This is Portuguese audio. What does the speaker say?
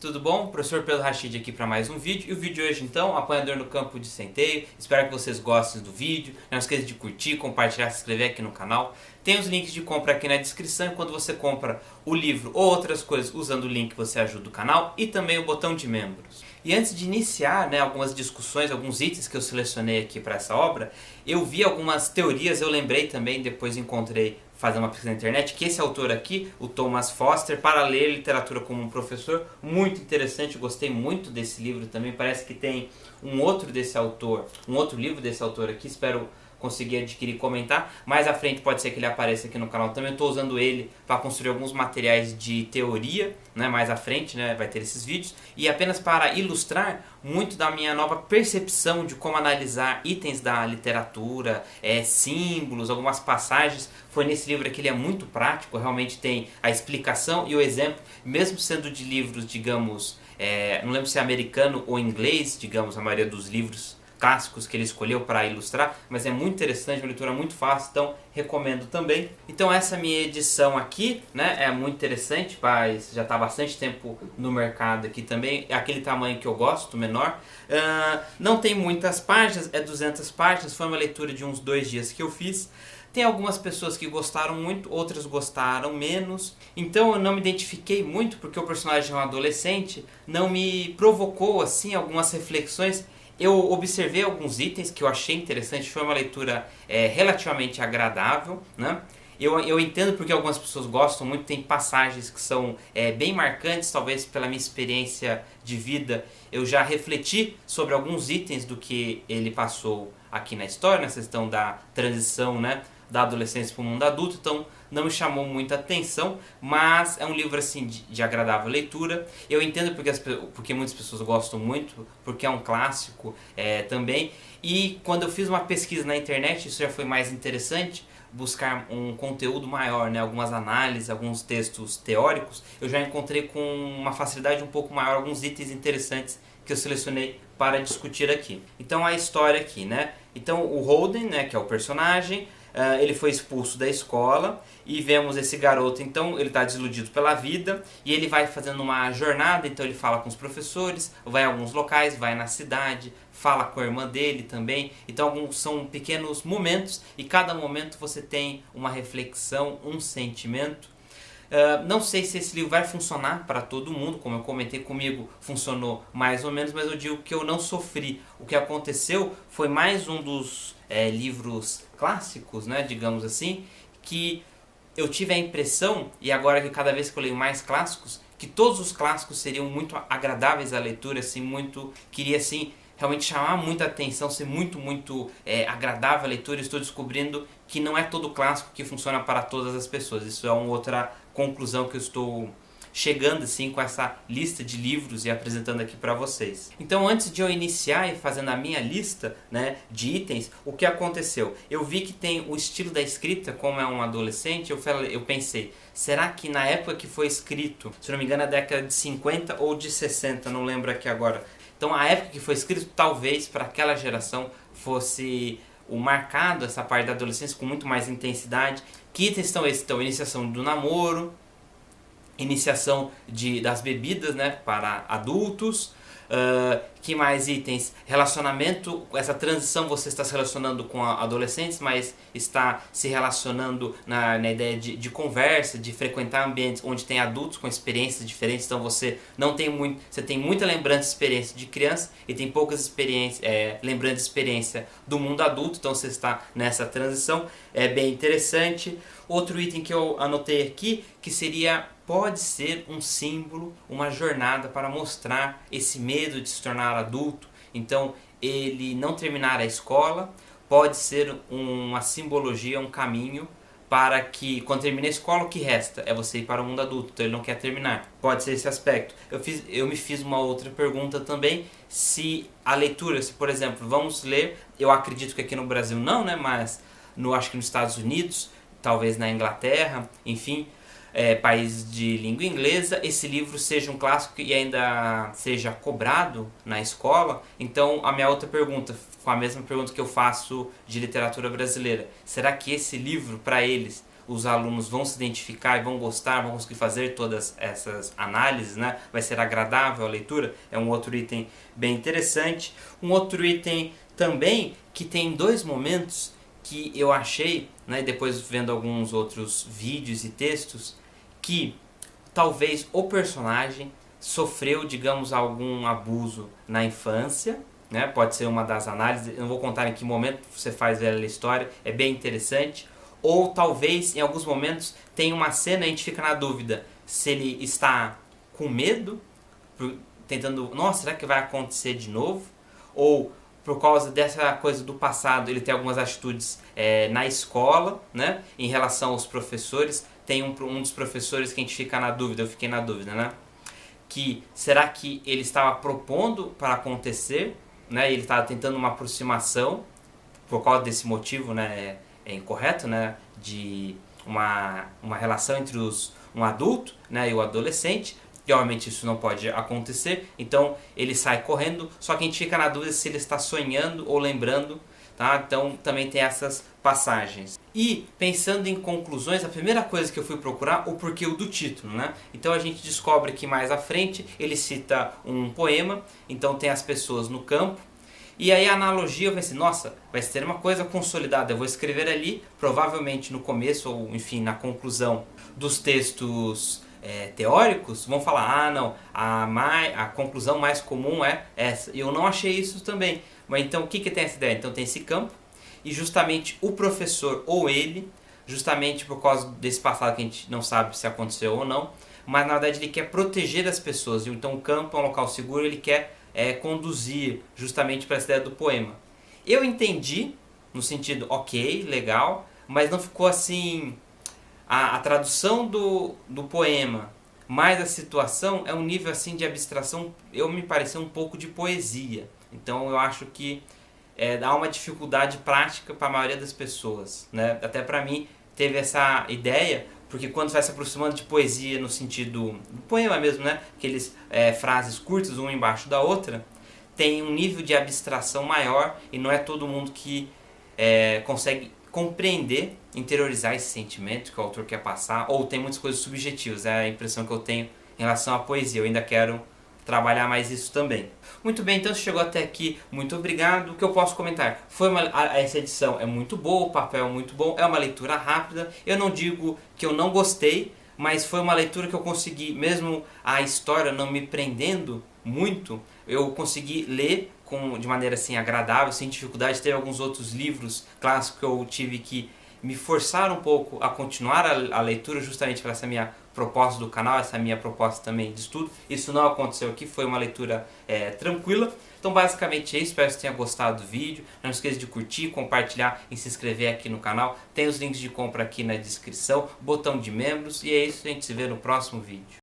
Tudo bom? Professor Pedro Rachid aqui para mais um vídeo. E o vídeo de hoje então, apanhador no campo de centeio. Espero que vocês gostem do vídeo. Não esqueça de curtir, compartilhar, se inscrever aqui no canal. Tem os links de compra aqui na descrição. E quando você compra o livro ou outras coisas usando o link, você ajuda o canal. E também o botão de membros. E antes de iniciar algumas discussões, alguns itens que eu selecionei aqui para essa obra, eu vi algumas teorias, eu lembrei também, depois encontrei fazer uma pesquisa na internet, que esse autor aqui, o Thomas Foster, Para Ler Literatura como um Professor, muito interessante, eu gostei muito desse livro também, parece que tem um outro livro desse autor aqui, espero conseguir adquirir e comentar. Mais à frente pode ser que ele apareça aqui no canal também. Eu estou usando ele para construir alguns materiais de teoria, mais à frente, vai ter esses vídeos. E apenas para ilustrar muito da minha nova percepção de como analisar itens da literatura, símbolos, algumas passagens. Foi nesse livro aqui, ele é muito prático, realmente tem a explicação e o exemplo, mesmo sendo de livros, digamos, não lembro se é americano ou inglês, digamos, a maioria dos livros clássicos que ele escolheu para ilustrar, mas é muito interessante, uma leitura muito fácil, então recomendo também. Então essa minha edição aqui, é muito interessante, mas já está há bastante tempo no mercado aqui também, é aquele tamanho que eu gosto, menor. Não tem muitas páginas, é 200 páginas, foi uma leitura de uns 2 dias que eu fiz. Tem algumas pessoas que gostaram muito, outras gostaram menos. Então eu não me identifiquei muito, porque o personagem é um adolescente, não me provocou assim algumas reflexões. Eu observei alguns itens que eu achei interessante, foi uma leitura relativamente agradável, Eu entendo porque algumas pessoas gostam muito, tem passagens que são bem marcantes, talvez pela minha experiência de vida eu já refleti sobre alguns itens do que ele passou aqui na história, nessa questão da transição, da adolescência para o mundo adulto, então não me chamou muita atenção, mas é um livro assim de agradável leitura. Eu entendo porque muitas pessoas gostam muito, porque é um clássico também, e quando eu fiz uma pesquisa na internet, isso já foi mais interessante, buscar um conteúdo maior, algumas análises, alguns textos teóricos, eu já encontrei com uma facilidade um pouco maior alguns itens interessantes que eu selecionei para discutir aqui. Então a história aqui, Então o Holden, que é o personagem, ele foi expulso da escola e vemos esse garoto, então ele está desiludido pela vida e ele vai fazendo uma jornada, então ele fala com os professores, vai a alguns locais, vai na cidade, fala com a irmã dele também, então são pequenos momentos e cada momento você tem uma reflexão, um sentimento. Não sei se esse livro vai funcionar para todo mundo, como eu comentei, comigo funcionou mais ou menos, mas eu digo que eu não sofri. O que aconteceu foi mais um dos livros clássicos, digamos assim, que eu tive a impressão, e agora que cada vez que eu leio mais clássicos, que todos os clássicos seriam muito agradáveis à leitura, assim, queria assim realmente chamar muita atenção, ser muito agradável a leitura. Estou descobrindo que não é todo clássico que funciona para todas as pessoas. Isso é uma outra conclusão que eu estou chegando assim com essa lista de livros e apresentando aqui para vocês. Então antes de eu iniciar e fazendo a minha lista de itens, o que aconteceu? Eu vi que tem o estilo da escrita, como é um adolescente, eu pensei, será que na época que foi escrito, se não me engano é década de 50 ou de 60, não lembro aqui agora. Então a época que foi escrito talvez para aquela geração fosse o marcado, essa parte da adolescência com muito mais intensidade. Que itens são esses? Então, iniciação do namoro, iniciação das bebidas para adultos, que mais itens? Relacionamento, essa transição você está se relacionando com adolescentes, mas está se relacionando na ideia de conversa, de frequentar ambientes onde tem adultos com experiências diferentes, então você tem muita lembrança de experiência de criança e tem poucas lembranças de experiência do mundo adulto, então você está nessa transição, é bem interessante. Outro item que eu anotei aqui, que pode ser um símbolo, uma jornada para mostrar esse medo de se tornar adulto. Então, ele não terminar a escola pode ser uma simbologia, um caminho para que, quando termine a escola, o que resta é você ir para o mundo adulto. Então, ele não quer terminar. Pode ser esse aspecto. Eu me fiz uma outra pergunta também, se a leitura, se por exemplo, vamos ler, eu acredito que aqui no Brasil não, mas acho que nos Estados Unidos, talvez na Inglaterra, enfim, país de língua inglesa, esse livro seja um clássico e ainda seja cobrado na escola. Então a minha outra pergunta, com a mesma pergunta que eu faço de literatura brasileira, será que esse livro para eles os alunos vão se identificar e vão gostar, vão conseguir fazer todas essas análises, né? Vai ser agradável a leitura, é um outro item bem interessante. Um outro item também que tem dois momentos que eu achei, né, depois vendo alguns outros vídeos e textos, que talvez o personagem sofreu, digamos, algum abuso na infância, né? Pode ser uma das análises, eu não vou contar em que momento você faz a história, é bem interessante. Ou talvez em alguns momentos tem uma cena e a gente fica na dúvida se ele está com medo, tentando, nossa, será que vai acontecer de novo? Ou por causa dessa coisa do passado, ele tem algumas atitudes na escola, né, em relação aos professores. Tem um dos professores que a gente fica na dúvida, eu fiquei na dúvida, né? Que será que ele estava propondo para acontecer, né? Ele estava tentando uma aproximação por causa desse motivo, né? É incorreto, né? De uma relação entre um adulto, né, e o adolescente. E obviamente isso não pode acontecer, então ele sai correndo, só que a gente fica na dúvida se ele está sonhando ou lembrando, tá? Então também tem essas passagens. E pensando em conclusões, a primeira coisa que eu fui procurar o porquê do título, né? Então a gente descobre que mais à frente ele cita um poema, então tem as pessoas no campo, e aí a analogia eu pensei, nossa, vai ser uma coisa consolidada, eu vou escrever ali, provavelmente no começo ou enfim na conclusão dos textos teóricos, vão falar, ah não, a conclusão mais comum é essa. E eu não achei isso também. Mas então o que tem essa ideia? Então tem esse campo, e justamente o professor ou ele, justamente por causa desse passado que a gente não sabe se aconteceu ou não, mas na verdade ele quer proteger as pessoas. Então o campo é um local seguro, ele quer conduzir justamente para essa ideia do poema. Eu entendi, no sentido, ok, legal, mas não ficou assim... A tradução do poema mais a situação é um nível assim de abstração, me pareceu um pouco de poesia. Então eu acho que dá uma dificuldade prática para a maioria das pessoas, né? Até para mim teve essa ideia, porque quando vai se aproximando de poesia no sentido do poema mesmo, né? Aqueles frases curtas, uma embaixo da outra, tem um nível de abstração maior e não é todo mundo que consegue compreender, interiorizar esse sentimento que o autor quer passar, ou tem muitas coisas subjetivas, é a impressão que eu tenho em relação à poesia. Eu ainda quero trabalhar mais isso também. Muito bem, então se chegou até aqui, muito obrigado. O que eu posso comentar? Essa edição é muito boa, o papel é muito bom, é uma leitura rápida. Eu não digo que eu não gostei, mas foi uma leitura que eu consegui, mesmo a história não me prendendo muito, eu consegui ler de maneira assim agradável, sem dificuldade. Teve alguns outros livros clássicos que eu tive que me forçar um pouco a continuar a leitura, justamente para essa minha proposta do canal, essa minha proposta também de estudo. Isso não aconteceu aqui, foi uma leitura tranquila. Então basicamente é isso, espero que você tenha gostado do vídeo. Não esqueça de curtir, compartilhar e se inscrever aqui no canal. Tem os links de compra aqui na descrição, botão de membros, e é isso, a gente se vê no próximo vídeo.